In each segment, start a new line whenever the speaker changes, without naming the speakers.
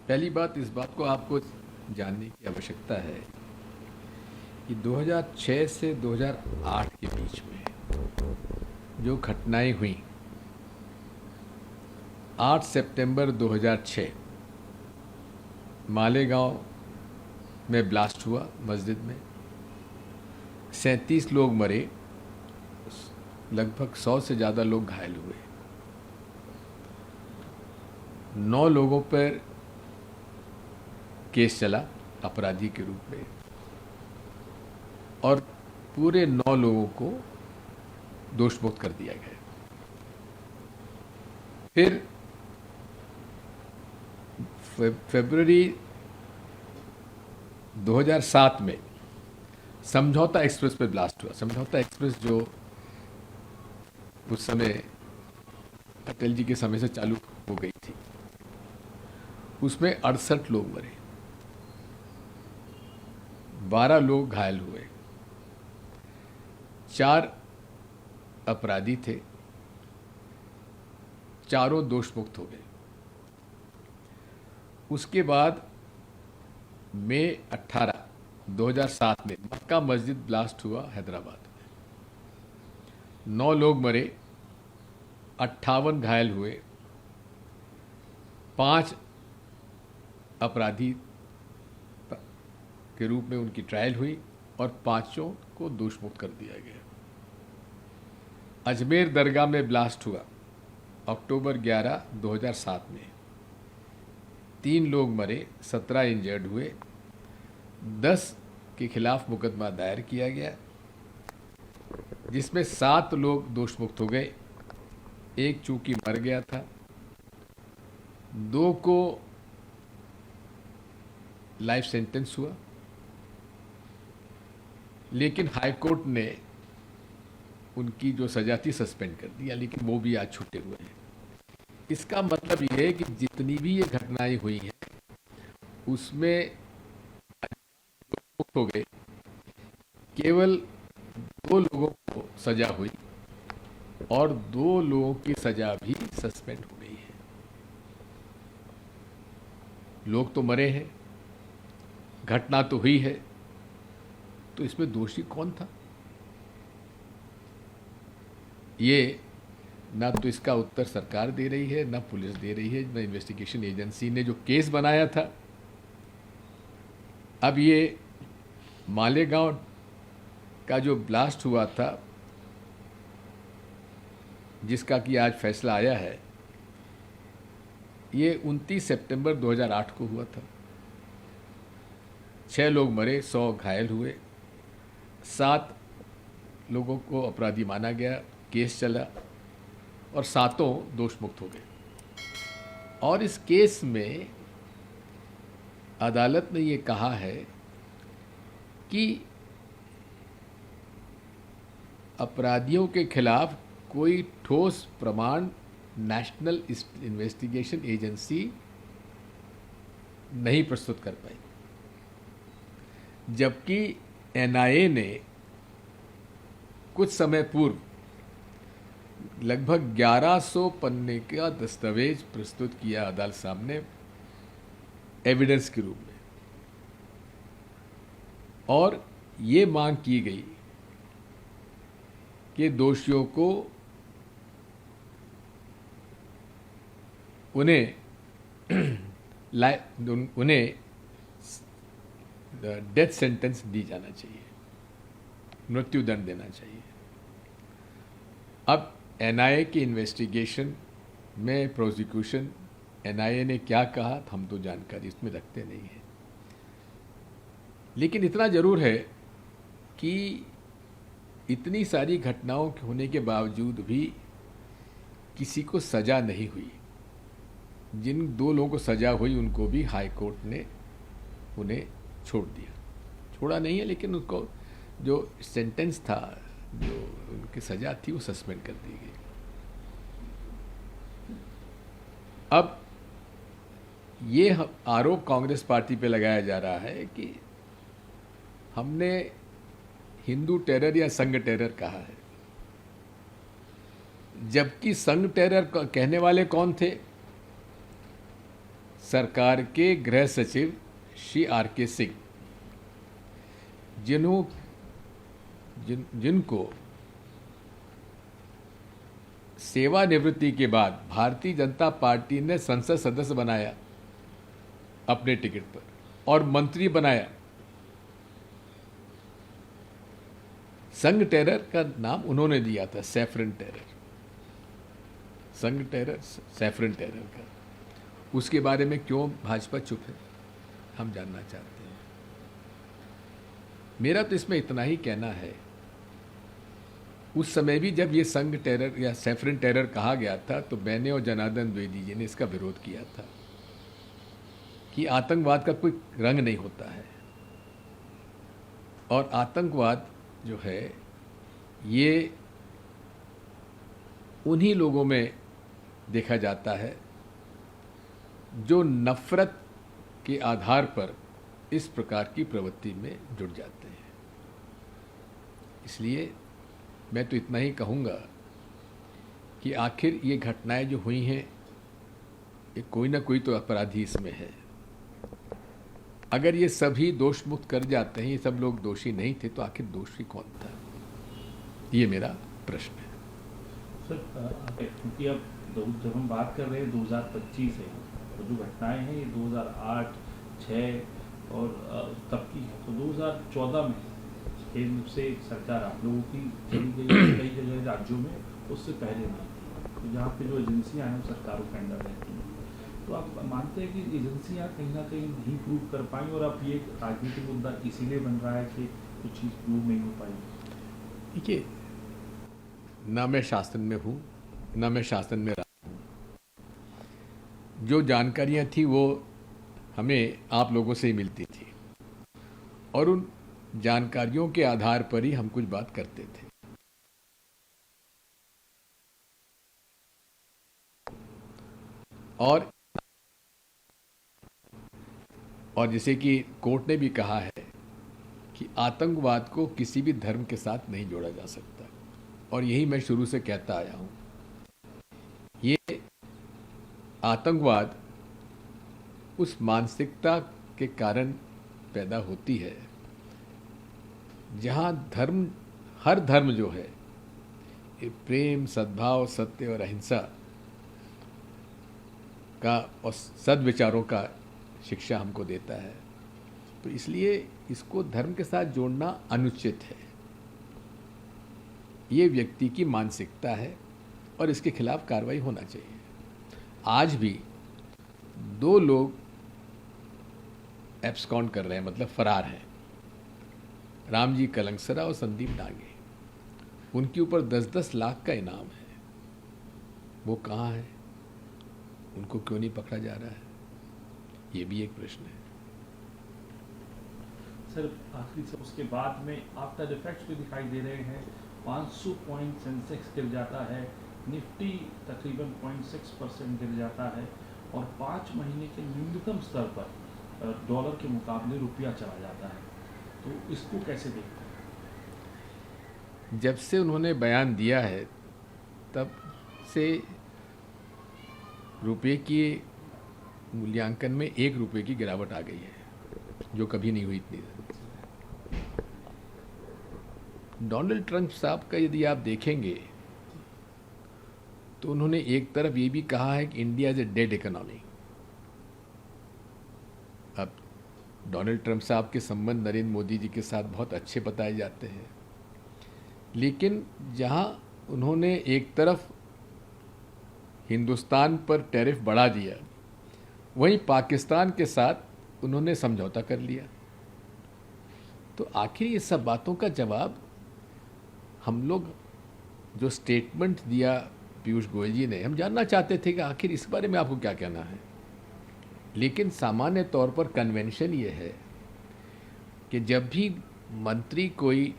पहली बात, इस बात को आपको जानने की आवश्यकता है कि 2006 से 2008 के बीच में जो घटनाएं हुई, 8 सितंबर 2006 मालेगांव में ब्लास्ट हुआ मस्जिद में, 37 लोग मरे, लगभग 100 से ज़्यादा लोग घायल हुए, 9 लोगों पर केस चला अपराधी के रूप में और पूरे 9 लोगों को दोषमुक्त कर दिया गया। फिर फरवरी 2007 में समझौता एक्सप्रेस पे ब्लास्ट हुआ। समझौता एक्सप्रेस जो उस समय अटल जी के समय से चालू हो गई थी, उसमें 68 लोग मरे, 12 लोग घायल हुए, 4 अपराधी थे, चारों दोषमुक्त हो गए। उसके बाद मई 18, 2007 में मक्का मस्जिद ब्लास्ट हुआ हैदराबाद में, 9 लोग मरे, 58 घायल हुए, 5 अपराधी के रूप में उनकी ट्रायल हुई और 5 को दोषमुक्त कर दिया गया। अजमेर दरगाह में ब्लास्ट हुआ अक्टूबर 11, 2007 में, 3 लोग मरे, 17 इंजर्ड हुए, 10 के खिलाफ मुकदमा दायर किया गया, जिसमें 7 लोग दोषमुक्त हो गए, 1 चूंकि मर गया था, 2 को लाइफ सेंटेंस हुआ, लेकिन हाईकोर्ट ने उनकी जो सजा थी सस्पेंड कर दिया, लेकिन वो भी आज छूटे हुए हैं। इसका मतलब ये है कि जितनी भी ये घटनाएं हुई हैं उसमें मुक्त हो गए, केवल 2 लोगों को सजा हुई और 2 लोगों की सजा भी सस्पेंड हो गई है। लोग तो मरे हैं, घटना तो हुई है, तो इसमें दोषी कौन था? ये ना तो इसका उत्तर सरकार दे रही है, ना पुलिस दे रही है, ना इन्वेस्टिगेशन एजेंसी ने जो केस बनाया था। अब ये मालेगांव का जो ब्लास्ट हुआ था, जिसका कि आज फैसला आया है, ये 29 सितंबर 2008 को हुआ था। 6 लोग मरे, 100 घायल हुए, 7 लोगों को अपराधी माना गया, केस चला और 7 दोषमुक्त हो गए। और इस केस में अदालत ने ये कहा है कि अपराधियों के खिलाफ कोई ठोस प्रमाण नेशनल इन्वेस्टिगेशन एजेंसी नहीं प्रस्तुत कर पाई, जबकि एनआईए ने कुछ समय पूर्व लगभग 1100 पन्ने का दस्तावेज प्रस्तुत किया अदालत सामने एविडेंस के रूप में, और ये मांग की गई कि दोषियों को उन्हें डेथ सेंटेंस दी जाना चाहिए, मृत्युदंड देना चाहिए। अब एनआईए की इन्वेस्टिगेशन में प्रोसिक्यूशन, एनआईए ने क्या कहा हम तो जानकारी इसमें रखते नहीं है, लेकिन इतना जरूर है कि इतनी सारी घटनाओं के होने के बावजूद भी किसी को सजा नहीं हुई। जिन 2 लोगों को सजा हुई उनको भी हाई कोर्ट ने उन्हें छोड़ दिया, छोड़ा नहीं है, लेकिन उनको जो सेंटेंस था, जो उनकी सजा थी, वो सस्पेंड कर दी गई। अब ये आरोप कांग्रेस पार्टी पे लगाया जा रहा है कि हमने हिंदू टेरर या संघ टेरर कहा है, जबकि संघ टेरर कहने वाले कौन थे? सरकार के गृह सचिव श्री R.K. सिंह, जिनको सेवानिवृत्ति के बाद भारतीय जनता पार्टी ने संसद सदस्य बनाया अपने टिकट पर और मंत्री बनाया। संघ टेरर का नाम उन्होंने दिया था, सैफरन टेरर, संघ टेरर, सैफरन टेरर का। उसके बारे में क्यों भाजपा चुप है, हम जानना चाहते हैं। मेरा तो इसमें इतना ही कहना है, उस समय भी जब ये संघ टेरर या सैफरन टेरर कहा गया था तो मैंने और जनार्दन द्विवेदी जी ने इसका विरोध किया था कि आतंकवाद का कोई रंग नहीं होता है, और आतंकवाद जो है ये उन्हीं लोगों में देखा जाता है जो नफरत के आधार पर इस प्रकार की प्रवृत्ति में जुट जाते हैं। इसलिए मैं तो इतना ही कहूँगा कि आखिर ये घटनाएं जो हुई हैं, ये कोई ना कोई तो अपराधी इसमें है। अगर ये सभी दोष मुक्त कर जाते हैं, ये सब लोग दोषी नहीं थे, तो आखिर दोषी कौन था, ये मेरा प्रश्न है।
सर, क्योंकि अब जब हम बात कर रहे हैं 2025 है, तो जो घटनाएं हैं ये 2008, 6 और तब की है। तो 2014 में केंद्र से सरकार आप लोगों की चली गई कई जगह राज्यों में, उससे पहले नहीं थी। तो जहाँ पे जो एजेंसियाँ हैं सरकारों के अंडर रहती हैं, तो आप मानते हैं कि एजेंसियाँ कहीं ना कहीं नहीं प्रूव कर पाई, और अब ये राजनीतिक मुद्दा इसीलिए बन रहा है कि कुछ चीज़ प्रूव नहीं हो पाई?
देखिए, ना मैं शासन में हूँ, ना मैं शासन में रहा हूँ। जो जानकारियाँ थी वो हमें आप लोगों से ही मिलती थी, और उन जानकारियों के आधार पर ही हम कुछ बात करते थे। और जैसे कि कोर्ट ने भी कहा है कि आतंकवाद को किसी भी धर्म के साथ नहीं जोड़ा जा सकता, और यही मैं शुरू से कहता आया हूं। ये आतंकवाद उस मानसिकता के कारण पैदा होती है जहां हर धर्म जो है ये प्रेम, सद्भाव, सत्य और अहिंसा का और सद्विचारों का शिक्षा हमको देता है। तो इसलिए इसको धर्म के साथ जोड़ना अनुचित है। ये व्यक्ति की मानसिकता है और इसके खिलाफ कार्रवाई होना चाहिए। आज भी 2 लोग एब्सकॉन्ड कर रहे हैं, मतलब फरार हैं, रामजी कलंगसरा और संदीप डांगे। उनके ऊपर 10-10 लाख का इनाम है। वो कहाँ है, उनको क्यों नहीं पकड़ा जा रहा है, ये भी एक प्रश्न है।
सर, आखिरी से उसके बाद में आफ्टर इफेक्ट्स भी दिखाई दे रहे हैं। 500 पॉइंट सेंसेक्स गिर जाता है, निफ्टी तकरीबन 0.6% गिर जाता है, और 5 महीने के न्यूनतम स्तर पर डॉलर के मुकाबले रुपया चला जाता है। तो इसको कैसे देखते हैं?
जब से उन्होंने बयान दिया है तब से रुपये की मूल्यांकन में 1 रुपये की गिरावट आ गई है, जो कभी नहीं हुई इतनी। डोनाल्ड ट्रंप साहब का यदि आप देखेंगे तो उन्होंने एक तरफ ये भी कहा है कि India is a dead economy. अब डोनाल्ड ट्रंप साहब के संबंध नरेंद्र मोदी जी के साथ बहुत अच्छे बताए जाते हैं, लेकिन जहां उन्होंने एक तरफ हिंदुस्तान पर टैरिफ बढ़ा दिया, वहीं पाकिस्तान के साथ उन्होंने समझौता कर लिया। तो आखिर ये सब बातों का जवाब हम लोग, जो स्टेटमेंट दिया पीयूष गोयल जी ने, हम जानना चाहते थे कि आखिर इस बारे में आपको क्या कहना है। लेकिन सामान्य तौर पर कन्वेंशन ये है कि जब भी मंत्री कोई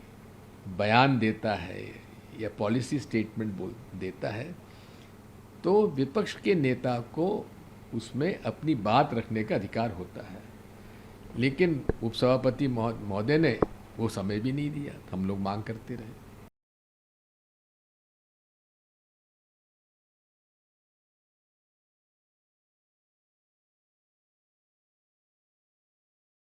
बयान देता है या पॉलिसी स्टेटमेंट देता है, तो विपक्ष के नेता को उसमें अपनी बात रखने का अधिकार होता है। लेकिन उपसभापति महोदय ने वो समय भी नहीं दिया, हम लोग मांग करते रहे।